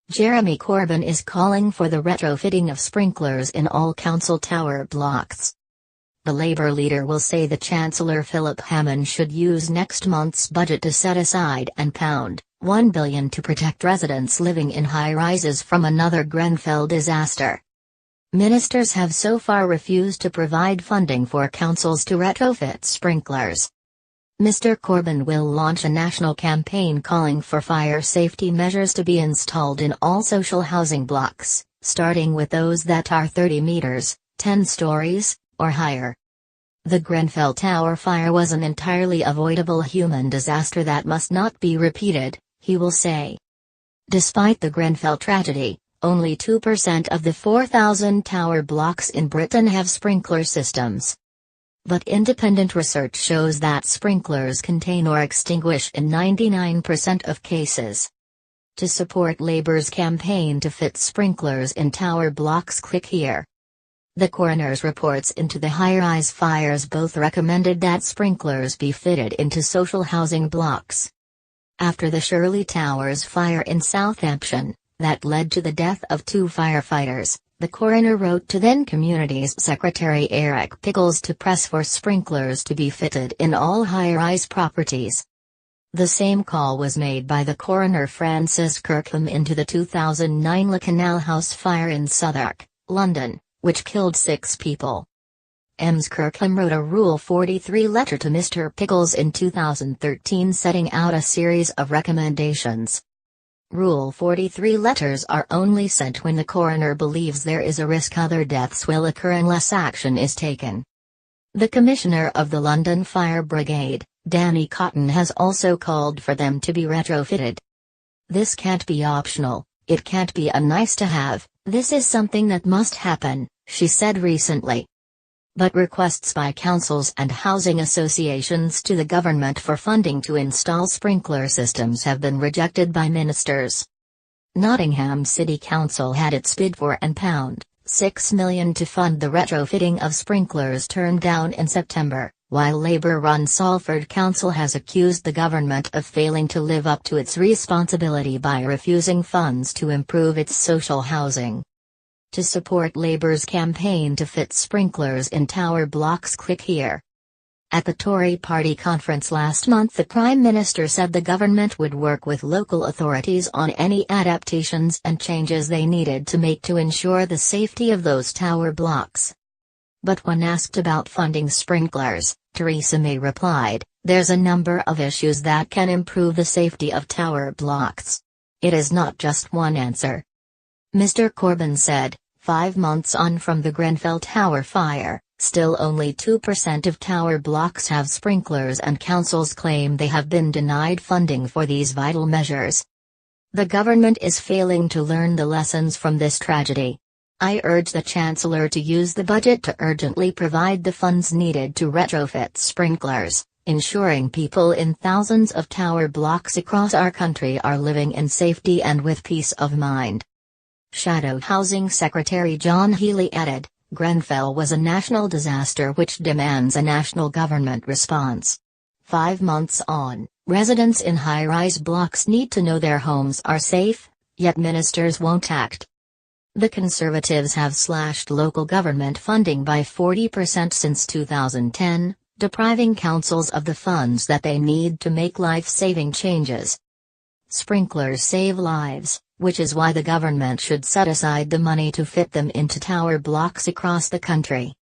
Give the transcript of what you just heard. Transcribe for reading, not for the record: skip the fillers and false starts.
Jeremy Corbyn is calling for the retrofitting of sprinklers in all council tower blocks. The Labour leader will say the Chancellor Philip Hammond should use next month's budget to set aside and £1 billion to protect residents living in high-rises from another Grenfell disaster. Ministers have so far refused to provide funding for councils to retrofit sprinklers. Mr. Corbyn will launch a national campaign calling for fire safety measures to be installed in all social housing blocks, starting with those that are 30 metres, 10 stories, or higher. The Grenfell Tower fire was an entirely avoidable human disaster that must not be repeated, he will say. Despite the Grenfell tragedy, only 2% of the 4,000 tower blocks in Britain have sprinkler systems. But independent research shows that sprinklers contain or extinguish in 99% of cases. To support Labour's campaign to fit sprinklers in tower blocks, click here. The coroner's reports into the high-rise fires both recommended that sprinklers be fitted into social housing blocks. After the Shirley Towers fire in Southampton, that led to the death of 2 firefighters, the coroner wrote to then Communities Secretary Eric Pickles to press for sprinklers to be fitted in all high-rise properties. The same call was made by the coroner Francis Kirkham into the 2009 Le Canal House fire in Southwark, London, which killed 6 people. Ms. Kirkham wrote a Rule 43 letter to Mr. Pickles in 2013 setting out a series of recommendations. Rule 43 letters are only sent when the coroner believes there is a risk other deaths will occur unless action is taken. The Commissioner of the London Fire Brigade, Danny Cotton, has also called for them to be retrofitted. This can't be optional, it can't be a nice to have, this is something that must happen, she said recently. But requests by councils and housing associations to the government for funding to install sprinkler systems have been rejected by ministers. Nottingham City Council had its bid for £6 million to fund the retrofitting of sprinklers turned down in September, while Labour-run Salford Council has accused the government of failing to live up to its responsibility by refusing funds to improve its social housing. To support Labour's campaign to fit sprinklers in tower blocks, click here. At the Tory party conference last month, the Prime Minister said the government would work with local authorities on any adaptations and changes they needed to make to ensure the safety of those tower blocks. But when asked about funding sprinklers, Theresa May replied, "There's a number of issues that can improve the safety of tower blocks. It is not just one answer." Mr. Corbyn said, 5 months on from the Grenfell Tower fire, still only 2% of tower blocks have sprinklers and councils claim they have been denied funding for these vital measures. The government is failing to learn the lessons from this tragedy. I urge the Chancellor to use the budget to urgently provide the funds needed to retrofit sprinklers, ensuring people in thousands of tower blocks across our country are living in safety and with peace of mind. Shadow Housing Secretary John Healey added, Grenfell was a national disaster which demands a national government response. 5 months on, residents in high-rise blocks need to know their homes are safe, yet ministers won't act. The Conservatives have slashed local government funding by 40% since 2010, depriving councils of the funds that they need to make life-saving changes. Sprinklers save lives, which is why the government should set aside the money to fit them into tower blocks across the country.